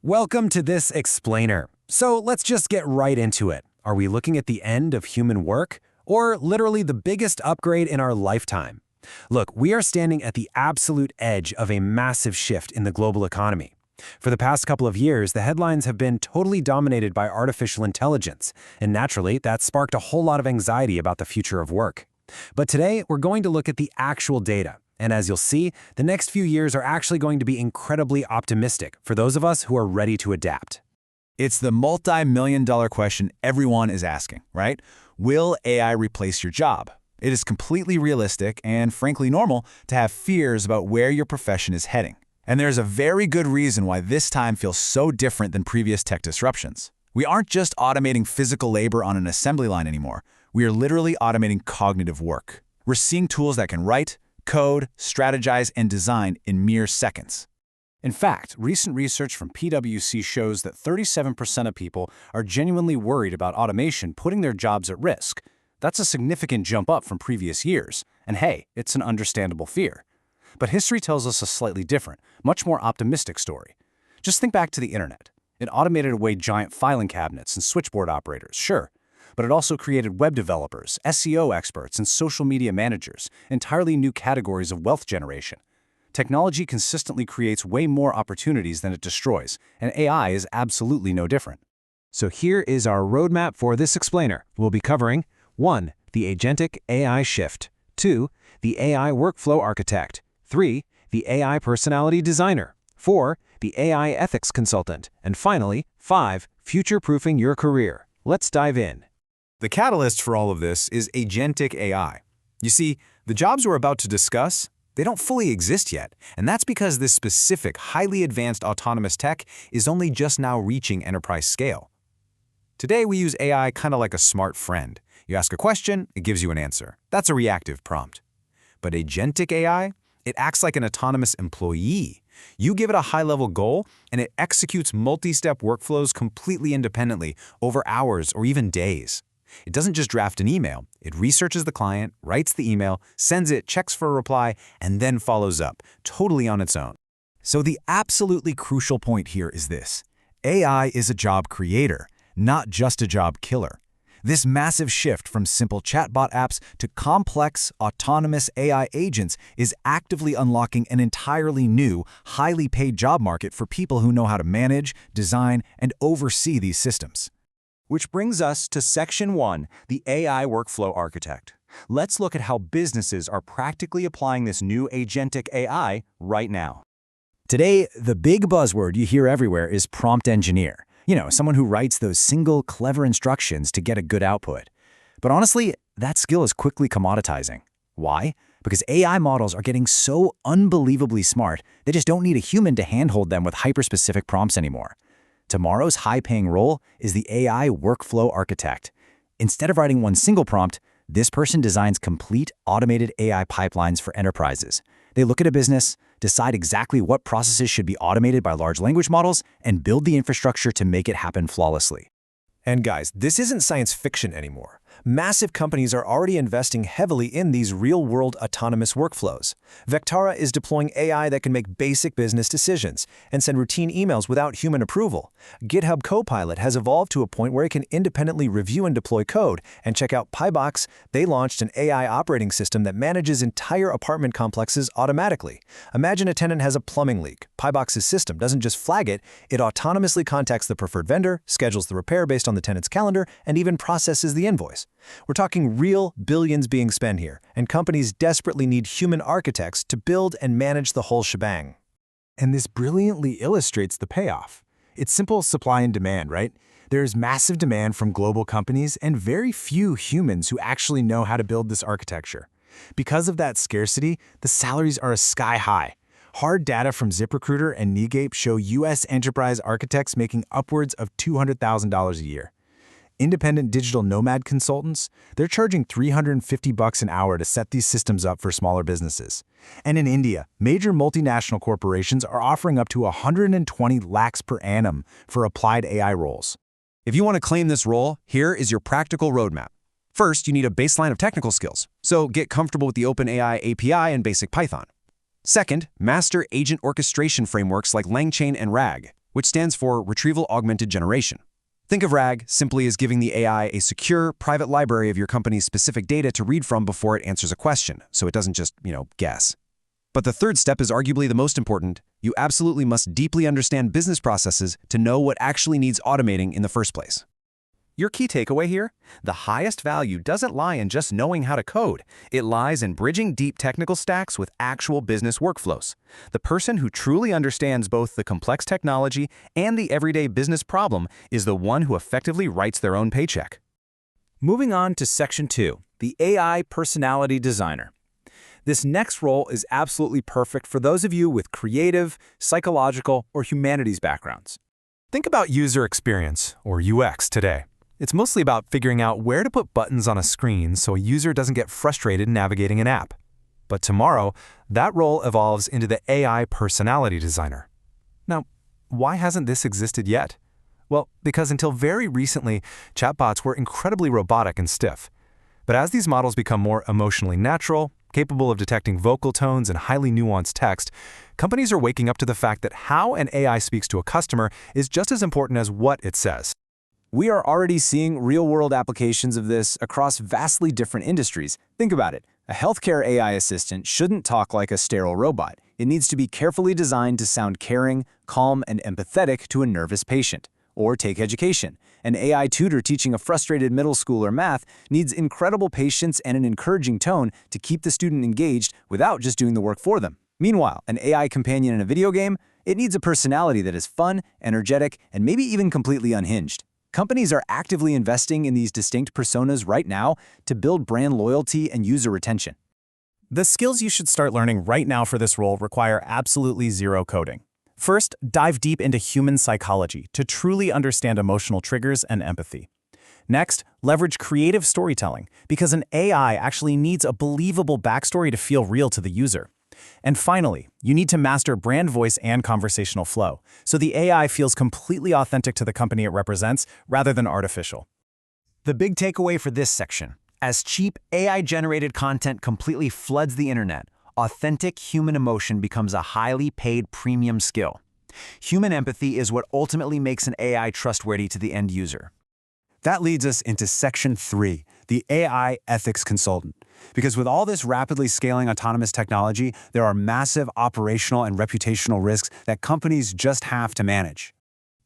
Welcome to this explainer. So let's just get right into it. Are we looking at the end of human work, or literally the biggest upgrade in our lifetime? Look, we are standing at the absolute edge of a massive shift in the global economy. For the past couple of years, the headlines have been totally dominated by artificial intelligence, and naturally, that sparked a whole lot of anxiety about the future of work. But today, we're going to look at the actual data. And as you'll see, the next few years are actually going to be incredibly optimistic for those of us who are ready to adapt. It's the multi-million-dollar question everyone is asking, right? Will AI replace your job? It is completely realistic and frankly normal to have fears about where your profession is heading. And there's a very good reason why this time feels so different than previous tech disruptions. We aren't just automating physical labor on an assembly line anymore. We are literally automating cognitive work. We're seeing tools that can write, code, strategize, and design in mere seconds. In fact, recent research from PwC shows that 37% of people are genuinely worried about automation putting their jobs at risk. That's a significant jump up from previous years. And hey, it's an understandable fear. But history tells us a slightly different, much more optimistic story. Just think back to the internet. It automated away giant filing cabinets and switchboard operators, sure. But it also created web developers, SEO experts, and social media managers, entirely new categories of wealth generation. Technology consistently creates way more opportunities than it destroys, and AI is absolutely no different. So here is our roadmap for this explainer. We'll be covering 1. The agentic AI shift. 2. The AI workflow architect. 3. The AI personality designer. 4. The AI ethics consultant. And finally, 5. Future-proofing your career. Let's dive in. The catalyst for all of this is agentic AI. You see, the jobs we're about to discuss, they don't fully exist yet, and that's because this specific, highly advanced autonomous tech is only just now reaching enterprise scale. Today, we use AI kind of like a smart friend. You ask a question, it gives you an answer. That's a reactive prompt. But agentic AI, it acts like an autonomous employee. You give it a high-level goal, and it executes multi-step workflows completely independently over hours or even days. It doesn't just draft an email. It researches the client, writes the email, sends it, checks for a reply, and then follows up, totally on its own. So the absolutely crucial point here is this. AI is a job creator, not just a job killer. This massive shift from simple chatbot apps to complex, autonomous AI agents is actively unlocking an entirely new, highly paid job market for people who know how to manage, design, and oversee these systems. Which brings us to Section 1, the AI workflow architect. Let's look at how businesses are practically applying this new agentic AI right now. Today, the big buzzword you hear everywhere is prompt engineer. Someone who writes those single, clever instructions to get a good output. But honestly, that skill is quickly commoditizing. Why? Because AI models are getting so unbelievably smart, they just don't need a human to handhold them with hyper-specific prompts anymore. Tomorrow's high-paying role is the AI workflow architect. Instead of writing one single prompt, this person designs complete automated AI pipelines for enterprises. They look at a business, decide exactly what processes should be automated by large language models, and build the infrastructure to make it happen flawlessly. And guys, this isn't science fiction anymore. Massive companies are already investing heavily in these real-world autonomous workflows. Vectara is deploying AI that can make basic business decisions and send routine emails without human approval. GitHub Copilot has evolved to a point where it can independently review and deploy code. And check out Pybox, they launched an AI operating system that manages entire apartment complexes automatically. Imagine a tenant has a plumbing leak. Pybox's system doesn't just flag it, it autonomously contacts the preferred vendor, schedules the repair based on the tenant's calendar, and even processes the invoice. We're talking real billions being spent here, and companies desperately need human architects to build and manage the whole shebang. And this brilliantly illustrates the payoff. It's simple supply and demand, right? There's massive demand from global companies and very few humans who actually know how to build this architecture. Because of that scarcity, the salaries are sky high. Hard data from ZipRecruiter and Kneegape show U.S. enterprise architects making upwards of $200,000 a year. Independent digital nomad consultants, they're charging $350 an hour to set these systems up for smaller businesses. And in India, major multinational corporations are offering up to 120 lakhs per annum for applied AI roles. If you want to claim this role, here is your practical roadmap. First, you need a baseline of technical skills, so get comfortable with the OpenAI API and basic Python. Second, master agent orchestration frameworks like LangChain and RAG. which stands for Retrieval Augmented Generation. Think of RAG simply as giving the AI a secure, private library of your company's specific data to read from before it answers a question, so it doesn't just, guess. But the third step is arguably the most important. You absolutely must deeply understand business processes to know what actually needs automating in the first place. Your key takeaway here? The highest value doesn't lie in just knowing how to code. It lies in bridging deep technical stacks with actual business workflows. The person who truly understands both the complex technology and the everyday business problem is the one who effectively writes their own paycheck. Moving on to Section 2, the AI Personality Designer. This next role is absolutely perfect for those of you with creative, psychological, or humanities backgrounds. Think about user experience, or UX, today. It's mostly about figuring out where to put buttons on a screen so a user doesn't get frustrated navigating an app. But tomorrow, that role evolves into the AI Personality Designer. Now, why hasn't this existed yet? Well, because until very recently, chatbots were incredibly robotic and stiff. But as these models become more emotionally natural, capable of detecting vocal tones and highly nuanced text, companies are waking up to the fact that how an AI speaks to a customer is just as important as what it says. We are already seeing real-world applications of this across vastly different industries. Think about it. A healthcare AI assistant shouldn't talk like a sterile robot. It needs to be carefully designed to sound caring, calm, and empathetic to a nervous patient. Or take education. An AI tutor teaching a frustrated middle schooler math needs incredible patience and an encouraging tone to keep the student engaged without just doing the work for them. Meanwhile, an AI companion in a video game, it needs a personality that is fun, energetic, and maybe even completely unhinged. Companies are actively investing in these distinct personas right now to build brand loyalty and user retention. The skills you should start learning right now for this role require absolutely zero coding. First, dive deep into human psychology to truly understand emotional triggers and empathy. Next, leverage creative storytelling, because an AI actually needs a believable backstory to feel real to the user. And finally, you need to master brand voice and conversational flow, so the AI feels completely authentic to the company it represents rather than artificial. The big takeaway for this section: as cheap AI-generated content completely floods the internet, authentic human emotion becomes a highly paid premium skill. Human empathy is what ultimately makes an AI trustworthy to the end user. That leads us into Section 3, the AI Ethics Consultant. Because with all this rapidly scaling autonomous technology, there are massive operational and reputational risks that companies just have to manage.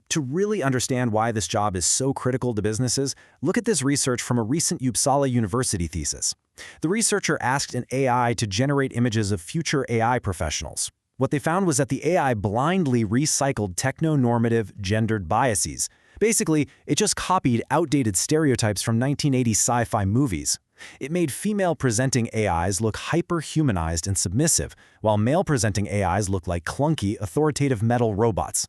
To really understand why this job is so critical to businesses, look at this research from a recent Uppsala University thesis. The researcher asked an AI to generate images of future AI professionals. What they found was that the AI blindly recycled techno-normative, gendered biases. Basically, it just copied outdated stereotypes from 1980s sci-fi movies. It made female-presenting AIs look hyper-humanized and submissive, while male-presenting AIs look like clunky, authoritative metal robots.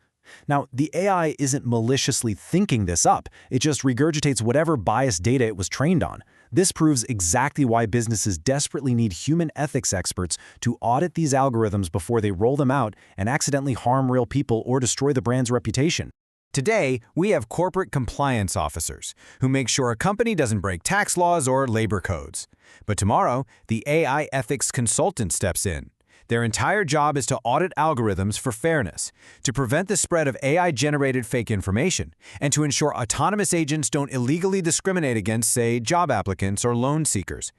Now, the AI isn't maliciously thinking this up, it just regurgitates whatever biased data it was trained on. This proves exactly why businesses desperately need human ethics experts to audit these algorithms before they roll them out and accidentally harm real people or destroy the brand's reputation. Today, we have corporate compliance officers who make sure a company doesn't break tax laws or labor codes. But tomorrow, the AI ethics consultant steps in. Their entire job is to audit algorithms for fairness, to prevent the spread of AI-generated fake information, and to ensure autonomous agents don't illegally discriminate against, say, job applicants or loan seekers.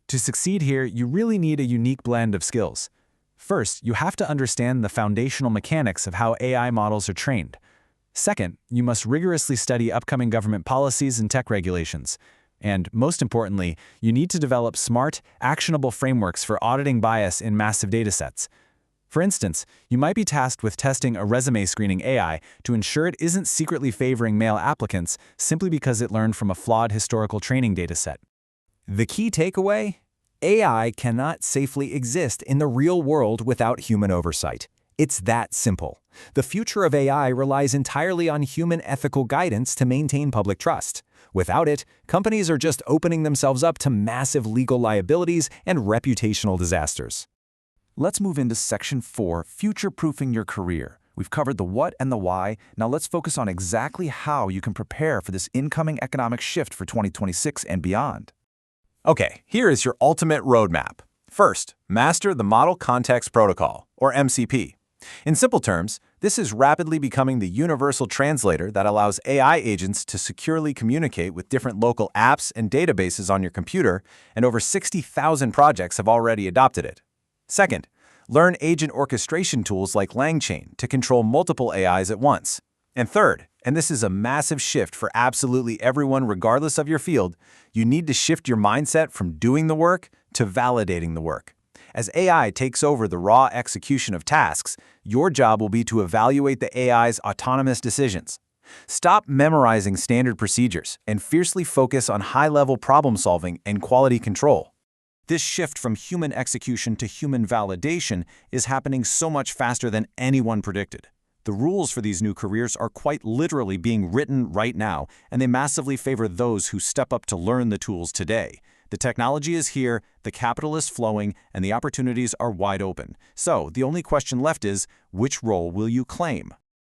To succeed here, you really need a unique blend of skills. First, you have to understand the foundational mechanics of how AI models are trained. Second, you must rigorously study upcoming government policies and tech regulations. And most importantly, you need to develop smart, actionable frameworks for auditing bias in massive datasets. For instance, you might be tasked with testing a resume screening AI to ensure it isn't secretly favoring male applicants simply because it learned from a flawed historical training dataset. The key takeaway? AI cannot safely exist in the real world without human oversight. It's that simple. The future of AI relies entirely on human ethical guidance to maintain public trust. Without it, companies are just opening themselves up to massive legal liabilities and reputational disasters. Let's move into Section 4, Future-Proofing Your Career. We've covered the what and the why. Now let's focus on exactly how you can prepare for this incoming economic shift for 2026 and beyond. Okay, here is your ultimate roadmap. First, master the Model Context Protocol, or MCP. In simple terms, this is rapidly becoming the universal translator that allows AI agents to securely communicate with different local apps and databases on your computer, and over 60,000 projects have already adopted it. Second, learn agent orchestration tools like LangChain to control multiple AIs at once. And third, and this is a massive shift for absolutely everyone regardless of your field, you need to shift your mindset from doing the work to validating the work. As AI takes over the raw execution of tasks, your job will be to evaluate the AI's autonomous decisions. Stop memorizing standard procedures and fiercely focus on high-level problem-solving and quality control. This shift from human execution to human validation is happening so much faster than anyone predicted. The rules for these new careers are quite literally being written right now, and they massively favor those who step up to learn the tools today. The technology is here, the capital is flowing, and the opportunities are wide open. So, the only question left is, which role will you claim?